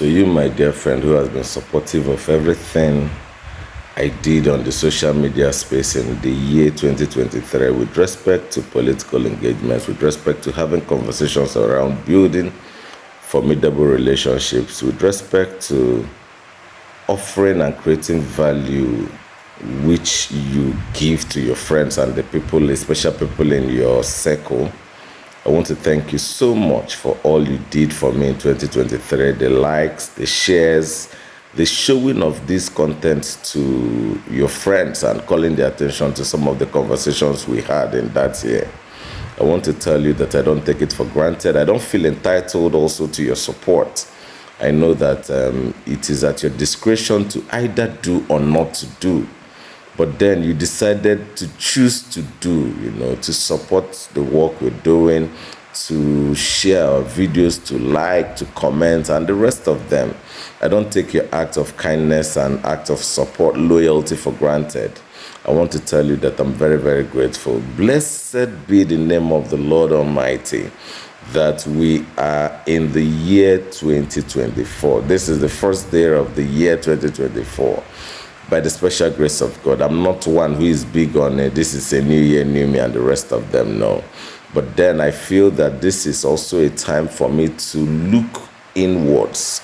To you, my dear friend, who has been supportive of everything I did on the social media space in the year 2023, with respect to political engagements, with respect to having conversations around building formidable relationships, with respect to offering and creating value which you give to your friends and the people, especially people in your circle. I want to thank you so much for all you did for me in 2023, the likes, the shares, the showing of this content to your friends and calling their attention to some of the conversations we had in that year. I want to tell you that I don't take it for granted. I don't feel entitled also to your support. I know that it is at your discretion to either do or not to do. But then you decided to choose to do, to support the work we're doing, to share our videos, to like, to comment, and the rest of them. I don't take your act of kindness and act of support, loyalty for granted. I want to tell you that I'm very, very grateful. Blessed be the name of the Lord Almighty, that we are in the year 2024. This is the first day of the year 2024. By the special grace of God. I'm not one who is big on it. This is a new year, new me, and the rest of them, no. But then I feel that this is also a time for me to look inwards.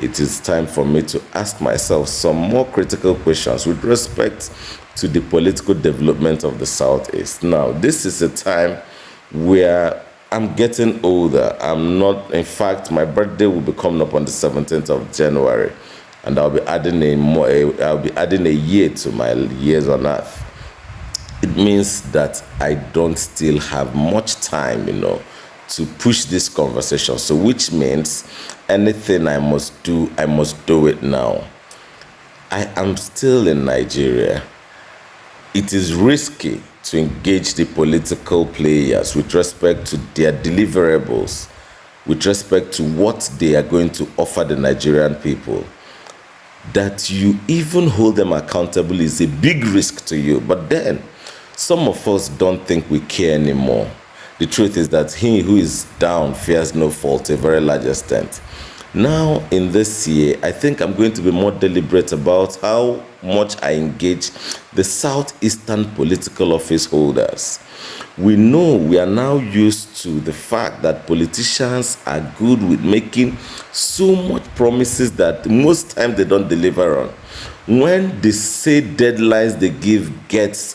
It is time for me to ask myself some more critical questions with respect to the political development of the Southeast. Now, this is a time where I'm getting older. In fact, my birthday will be coming up on the 17th of January. And I'll be adding a year to my years on earth. It means that I don't still have much time, to push this conversation. So which means anything I must do it now. I am still in Nigeria. It is risky to engage the political players with respect to their deliverables, with respect to what they are going to offer the Nigerian people. That you even hold them accountable is a big risk to you. But then, some of us don't think we care anymore. The truth is that he who is down fears no fault to a very large extent. Now, in this year, I think I'm going to be more deliberate about how much I engage the Southeastern political office holders. We know we are now used to the fact that politicians are good with making so much promises that most times they don't deliver on. When they say deadlines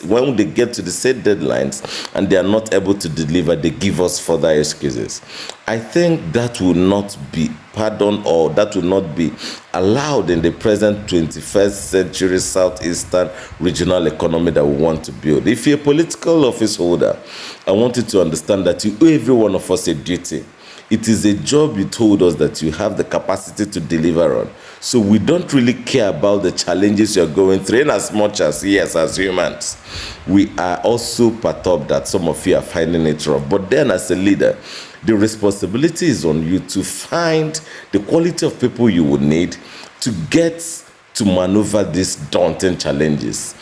when they get to the said deadlines and they are not able to deliver, they give us further excuses. I think that will not be pardoned, or that will not be allowed in the present 21st century Southeastern regional economy that we want to build. If you're a political office holder, I want you to understand that you owe every one of us a duty. It is a job you told us that you have the capacity to deliver on. So we don't really care about the challenges you're going through, in as much as, yes, as humans, we are also perturbed that some of you are finding it rough. But then as a leader, the responsibility is on you to find the quality of people you would need to get to maneuver these daunting challenges.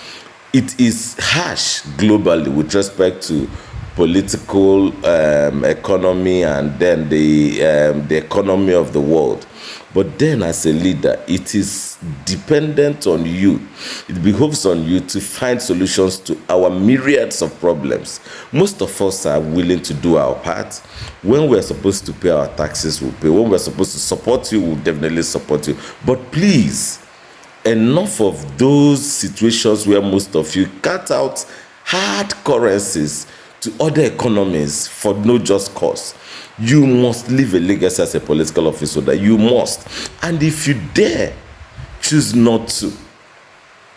It is harsh globally with respect to political economy and then the economy of the world. But then as a leader, it is dependent on you. It behoves on you to find solutions to our myriads of problems. Most of us are willing to do our part. When we're supposed to pay our taxes, we'll pay. When we're supposed to support you, we'll definitely support you. But please, enough of those situations where most of you cut out hard currencies to other economies for no just cause. You must leave a legacy as a political officer. That you must. And if you dare choose not to,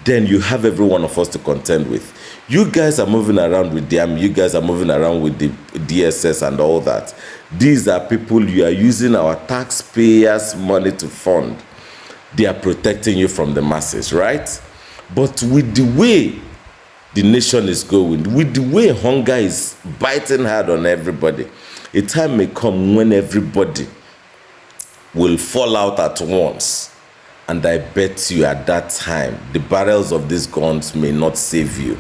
then you have every one of us to contend with. You guys are moving around with the army. You guys are moving around with the DSS and all that. These are people you are using our taxpayers' money to fund. They are protecting you from the masses, right? But with the way the nation is going, with the way hunger is biting hard on everybody, a time may come when everybody will fall out at once. And I bet you at that time, the barrels of these guns may not save you.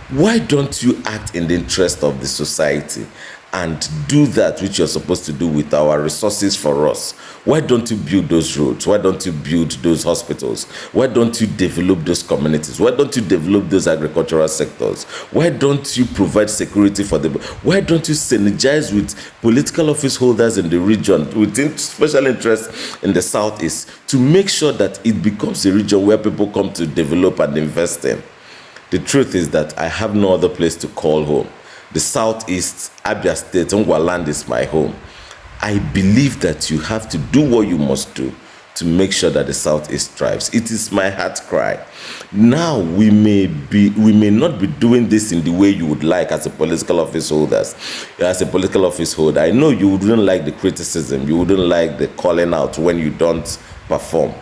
Why don't you act in the interest of the society and do that which you're supposed to do with our resources for us? Why don't you build those roads? Why don't you build those hospitals? Why don't you develop those communities? Why don't you develop those agricultural sectors? Why don't you provide security for them? Why don't you synergize with political office holders in the region, with special interests in the southeast, to make sure that it becomes a region where people come to develop and invest in? The truth is that I have no other place to call home. The southeast, Abia State, Ngwaland is my home. I believe that you have to do what you must do to make sure that the southeast thrives. It is my heart cry. Now, we may not be doing this in the way you would like as a political office holders. As a political office holder, I know you wouldn't like the criticism, you wouldn't like the calling out when you don't perform.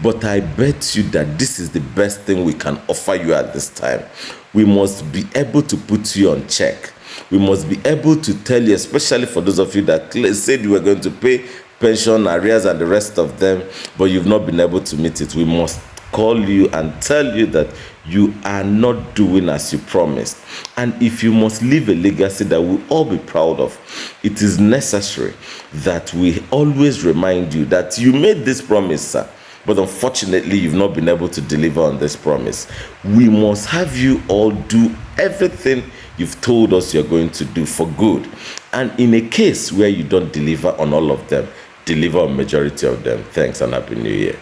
But I bet you that this is the best thing we can offer you at this time. We must be able to put you on check. We must be able to tell you, especially for those of you that said you were going to pay pension, arrears, and the rest of them, but you've not been able to meet it. We must call you and tell you that you are not doing as you promised. And if you must leave a legacy that we'll all be proud of, it is necessary that we always remind you that you made this promise, sir, but unfortunately, you've not been able to deliver on this promise. We must have you all do everything you've told us you're going to do for good. And in a case where you don't deliver on all of them, deliver on majority of them. Thanks and Happy New Year.